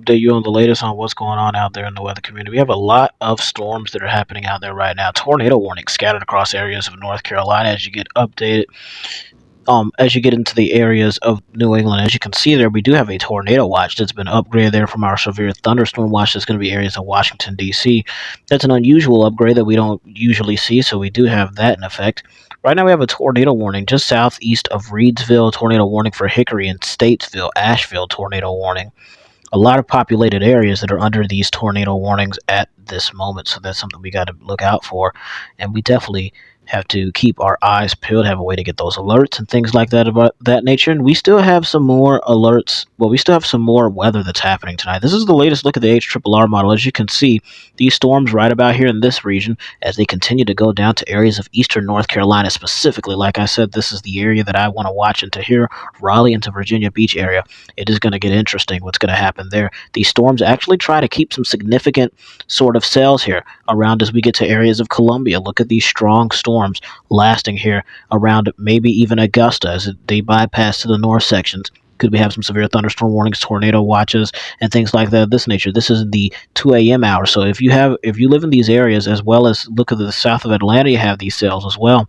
Update you on the latest on what's going on out there in the weather community. We have a lot of storms that are happening out there right now. Tornado warnings scattered across areas of North Carolina as you get updated. As you get into the areas of New England, as you can see there, we do have a tornado watch that's been upgraded there from our severe thunderstorm watch. That's going to be areas of Washington, D.C. That's an unusual upgrade that we don't usually see, so we do have that in effect. Right now, we have a tornado warning just southeast of Reedsville, tornado warning for Hickory and Statesville, Asheville, tornado warning. A lot of populated areas that are under these tornado warnings at this moment. So that's something we got to look out for. And we definitely have to keep our eyes peeled, have a way to get those alerts and things like that about that nature. And we still have some more alerts. Well, we still have some more weather that's happening tonight. This is the latest look at the HRRR model. As you can see, these storms right about here in this region, as they continue to go down to areas of eastern North Carolina specifically. Like I said, this is the area that I want to watch into here, Raleigh into Virginia Beach area. It is going to get interesting what's going to happen there. These storms actually try to keep some significant sort of cells here around as we get to areas of Columbia. Look at these strong storms lasting here around maybe even Augusta as they bypass to the north sections. Could we have some severe thunderstorm warnings, tornado watches, and things like that of this nature? This is the 2 a.m. hour. So if you live in these areas, as well as look at the south of Atlanta, you have these cells as well.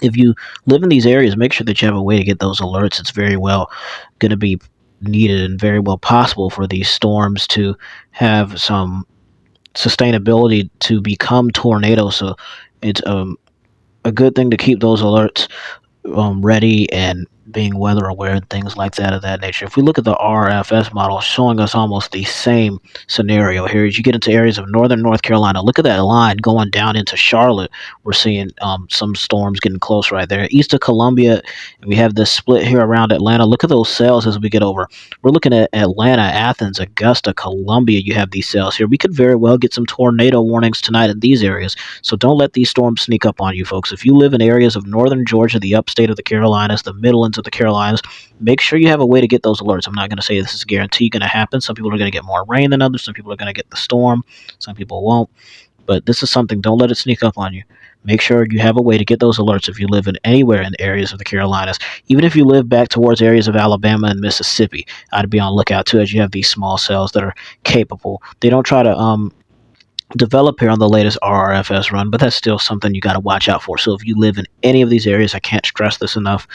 If you live in these areas, make sure that you have a way to get those alerts. It's very well going to be needed and very well possible for these storms to have some sustainability to become tornadoes. So it's a good thing to keep those alerts ready and being weather aware and things like that of that nature. If we look at the RFS model, showing us almost the same scenario here. As you get into areas of northern North Carolina, look at that line going down into Charlotte. We're seeing some storms getting close right there. East of Columbia, we have this split here around Atlanta. Look at those cells as we get over. We're looking at Atlanta, Athens, Augusta, Columbia. You have these cells here. We could very well get some tornado warnings tonight in these areas. So don't let these storms sneak up on you, folks. If you live in areas of northern Georgia, the upstate of the Carolinas, the Midlands of the Carolinas, make sure you have a way to get those alerts. I'm not going to say this is guaranteed going to happen. Some people are going to get more rain than others. Some people are going to get the storm. Some people won't. But this is something, don't let it sneak up on you. Make sure you have a way to get those alerts if you live in anywhere in the areas of the Carolinas. Even if you live back towards areas of Alabama and Mississippi, I'd be on the lookout too, as you have these small cells that are capable. They don't try to develop here on the latest RRFS run, but that's still something you got to watch out for. So if you live in any of these areas, I can't stress this enough.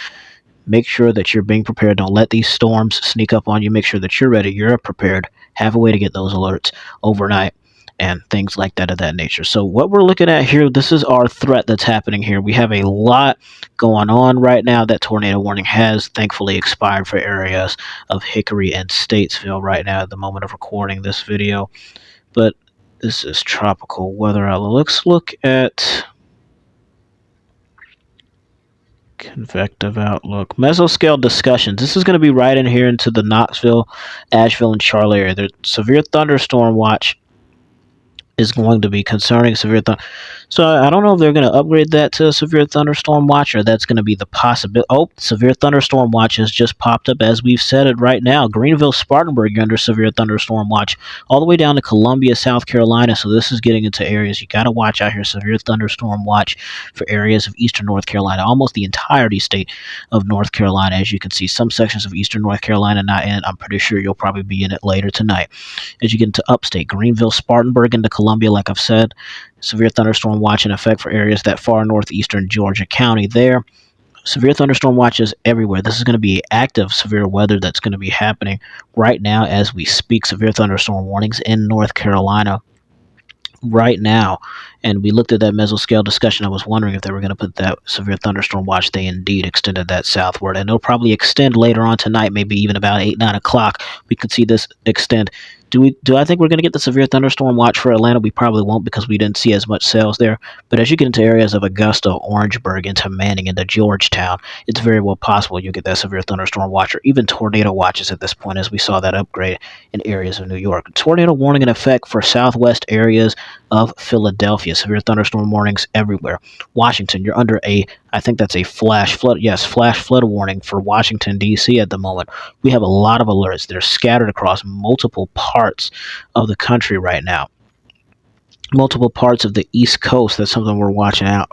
Make sure that you're being prepared. Don't let these storms sneak up on you. Make sure that you're ready, you're prepared. Have a way to get those alerts overnight and things like that of that nature. So what we're looking at here, this is our threat that's happening here. We have a lot going on right now. That tornado warning has thankfully expired for areas of Hickory and Statesville right now at the moment of recording this video. But this is tropical weather outlook. Let's look at convective outlook. Mesoscale discussions. This is going to be right in here into the Knoxville, Asheville, and Charlotte area. The severe thunderstorm watch is going to be concerning severe so I don't know if they're going to upgrade that to a severe thunderstorm watch, or that's going to be the possibility. Oh, severe thunderstorm watch has just popped up as we've said it right now. Greenville, Spartanburg, you're under severe thunderstorm watch, all the way down to Columbia, South Carolina. So this is getting into areas you got to watch out here. Severe thunderstorm watch for areas of eastern North Carolina, almost the entirety state of North Carolina. As you can see, some sections of eastern North Carolina not in. I'm pretty sure you'll probably be in it later tonight. As you get into upstate, Greenville, Spartanburg, into Columbia, like I've said, severe thunderstorm watch in effect for areas that far northeastern Georgia County there. Severe thunderstorm watches everywhere. This is going to be active severe weather that's going to be happening right now as we speak. Severe thunderstorm warnings in North Carolina right now. And we looked at that mesoscale discussion. I was wondering if they were going to put that severe thunderstorm watch. They indeed extended that southward, and they'll probably extend later on tonight, maybe even about 8-9 o'clock. We could see this extend. Do I think we're going to get the severe thunderstorm watch for Atlanta? We probably won't, because we didn't see as much sales there. But as you get into areas of Augusta, Orangeburg, into Manning, into Georgetown, it's very well possible you'll get that severe thunderstorm watch, or even tornado watches at this point, as we saw that upgrade in areas of New York. Tornado warning in effect for southwest areas of Philadelphia. Severe thunderstorm warnings everywhere. Washington, you're under I think that's a flash flood. Yes, flash flood warning for Washington, D.C. at the moment. We have a lot of alerts that are scattered across multiple parts of the country right now. Multiple parts of the East Coast. That's something we're watching out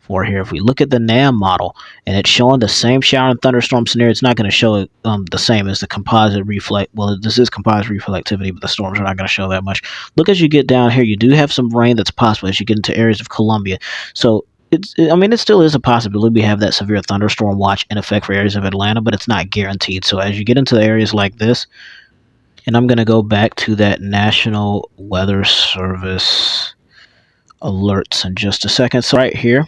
for here. If we look at the NAM model and it's showing the same shower and thunderstorm scenario, it's not going to show it the same as the composite reflect. Well, this is composite reflectivity, but the storms are not going to show that much. Look, as you get down here, you do have some rain that's possible as you get into areas of Columbia. So I mean, it still is a possibility. We have that severe thunderstorm watch in effect for areas of Atlanta, but it's not guaranteed. So as you get into areas like this, and I'm going to go back to that National Weather Service alerts in just a second. So right here,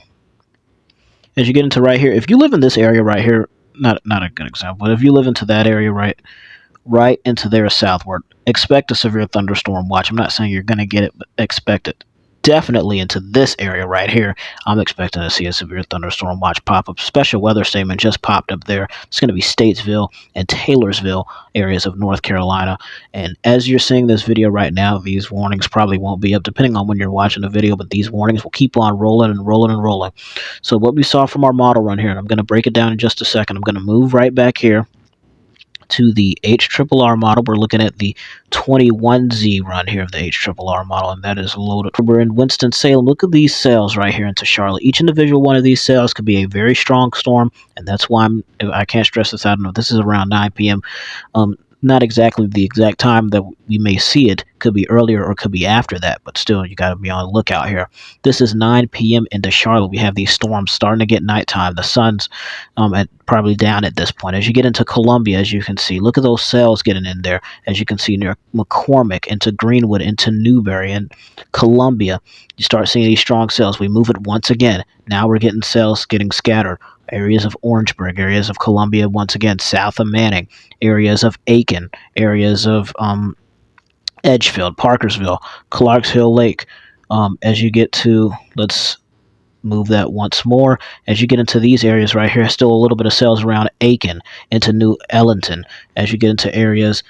as you get into right here, if you live in this area right here, not a good example, but if you live into that area right into there southward, expect a severe thunderstorm watch. I'm not saying you're going to get it, but expect it. Definitely into this area right here, I'm expecting to see a severe thunderstorm watch pop up. Special weather statement just popped up there. It's going to be Statesville and Taylorsville areas of North Carolina. And as you're seeing this video right now, these warnings probably won't be up depending on when you're watching the video, but these warnings will keep on rolling and rolling and rolling. So what we saw from our model run here, and I'm going to break it down in just a second. I'm going to move right back here to the HRRR model. We're looking at the 21Z run here of the HRRR model, and that is loaded. We're in Winston-Salem. Look at these cells right here into Charlotte. Each individual one of these cells could be a very strong storm, and that's why I can't stress this out enough. This is around 9 p.m. Not exactly the exact time that we may see it. Could be earlier or could be after that, but still, you got to be on the lookout here. This is 9 p.m. into Charlotte. We have these storms starting to get nighttime. The sun's probably down at this point. As you get into Columbia, as you can see, look at those cells getting in there. As you can see near McCormick, into Greenwood, into Newberry, and Columbia, you start seeing these strong cells. We move it once again. Now we're getting cells getting scattered. Areas of Orangeburg, areas of Columbia, once again, south of Manning, areas of Aiken, areas of Edgefield, Parkersville, Clarks Hill Lake. As you get to, let's move that once more. As you get into these areas right here, still a little bit of cells around Aiken, into New Ellington. As you get into areas,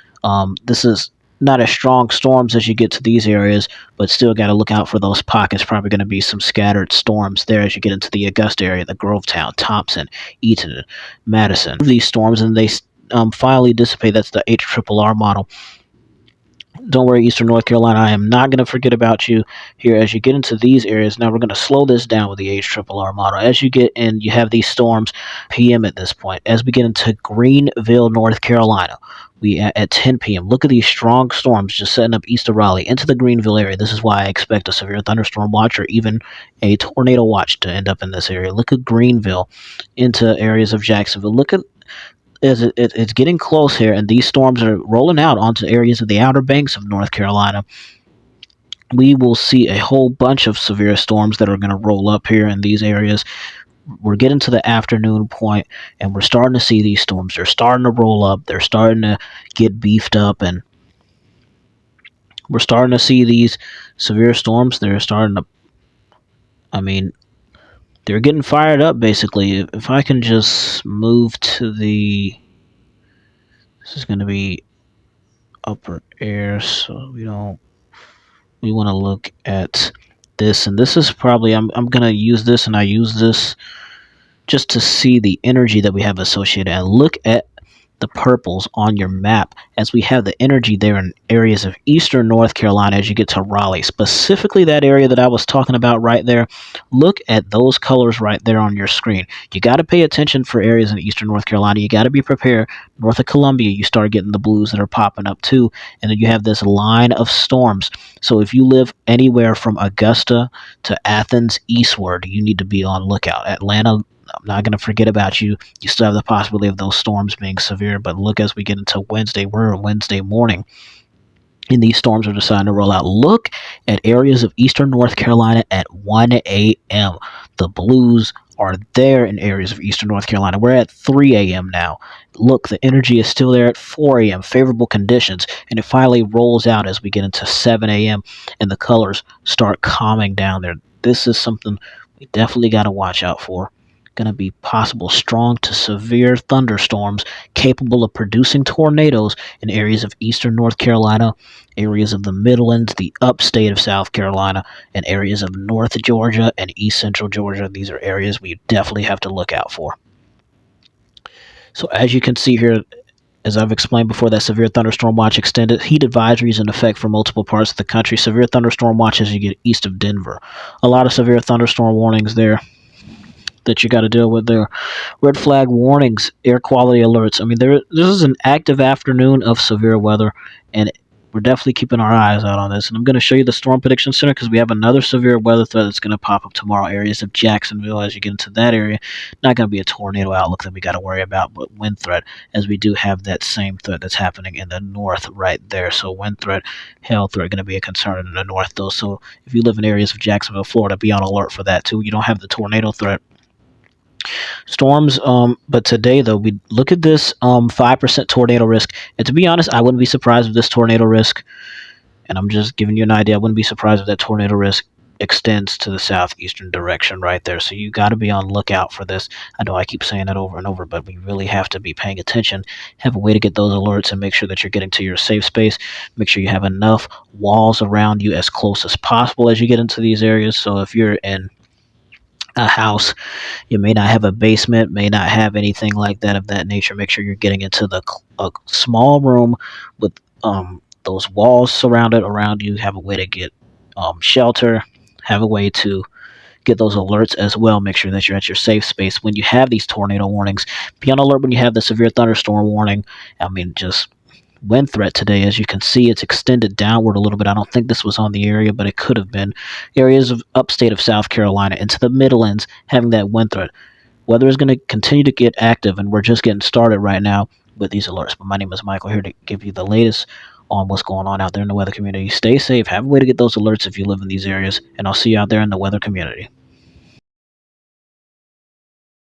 this is not as strong storms as you get to these areas, but still got to look out for those pockets. Probably going to be some scattered storms there as you get into the Augusta area, the Grovetown, Thompson, Eaton, Madison. These storms, and they finally dissipate. That's the HRRR model. Don't worry, Eastern North Carolina, I am not going to forget about you here as you get into these areas. Now we're going to slow this down with the HRRR model. As you get in, you have these storms p.m. at this point. As we get into Greenville, North Carolina, we at 10 p.m. Look at these strong storms just setting up east of Raleigh into the Greenville area. This is why I expect a severe thunderstorm watch or even a tornado watch to end up in this area. Look at Greenville into areas of Jacksonville. Look at as it's getting close here, and these storms are rolling out onto areas of the Outer Banks of North Carolina. We will see a whole bunch of severe storms that are going to roll up here in these areas. We're getting to the afternoon point, and we're starting to see these storms. They're starting to roll up. They're starting to get beefed up, and we're starting to see these severe storms. They're starting to, I mean, they're getting fired up, basically. If I can just move to the, this is going to be upper air, so we want to look at this, and this is probably, I'm going to use this, and I use this just to see the energy that we have associated. And look at the purples on your map as we have the energy there in areas of eastern North Carolina as you get to Raleigh, specifically that area that I was talking about right there. Look at those colors right there on your screen. You got to pay attention for areas in eastern North Carolina. You got to be prepared. North of Columbia, you start getting the blues that are popping up too, and then you have this line of storms. So if you live anywhere from Augusta to Athens eastward, you need to be on lookout. Atlanta, I'm not going to forget about you. You still have the possibility of those storms being severe, but look, as we get into Wednesday, we're on Wednesday morning, and these storms are deciding to roll out. Look at areas of eastern North Carolina at 1 a.m. The blues are there in areas of eastern North Carolina. We're at 3 a.m. now. Look, the energy is still there at 4 a.m. Favorable conditions, and it finally rolls out as we get into 7 a.m. and the colors start calming down there. This is something we definitely got to watch out for. Going to be possible strong to severe thunderstorms capable of producing tornadoes in areas of eastern North Carolina, areas of the Midlands, the upstate of South Carolina, and areas of North Georgia and East Central Georgia. These are areas we definitely have to look out for. So as you can see here, as I've explained before, that severe thunderstorm watch extended. Heat advisories in effect for multiple parts of the country. Severe thunderstorm watch as you get east of Denver. A lot of severe thunderstorm warnings there. that you got to deal with there. Red flag warnings, air quality alerts. I mean, this is an active afternoon of severe weather, and we're definitely keeping our eyes out on this. And I'm going to show you the Storm Prediction Center because we have another severe weather threat that's going to pop up tomorrow. Areas of Jacksonville, as you get into that area, not going to be a tornado outlook that we got to worry about, but wind threat, as we do have that same threat that's happening in the north right there. So wind threat, hail threat going to be a concern in the north, though. So if you live in areas of Jacksonville, Florida, be on alert for that too. You don't have the tornado threat. Storms, but today though, we look at this 5% tornado risk, and to be honest, I wouldn't be surprised if this tornado risk, and I'm just giving you an idea, I wouldn't be surprised if that tornado risk extends to the southeastern direction right there. So you got to be on lookout for this. I know I keep saying that over and over, but we really have to be paying attention, have a way to get those alerts, and make sure that you're getting to your safe space. Make sure you have enough walls around you as close as possible as you get into these areas. So if you're in a house, you may not have a basement, may not have anything like that of that nature. Make sure you're getting into a small room with those walls surrounded around you. Have a way to get shelter. Have a way to get those alerts as well. Make sure that you're at your safe space when you have these tornado warnings. Be on alert when you have the severe thunderstorm warning. I mean, just wind threat today. As you can see, it's extended downward a little bit. I don't think this was on the area, but it could have been. Areas of upstate of South Carolina into the Midlands having that wind threat. Weather is going to continue to get active, and we're just getting started right now with these alerts. But my name is Michael, here to give you the latest on what's going on out there in the weather community. Stay safe. Have a way to get those alerts if you live in these areas, and I'll see you out there in the weather community.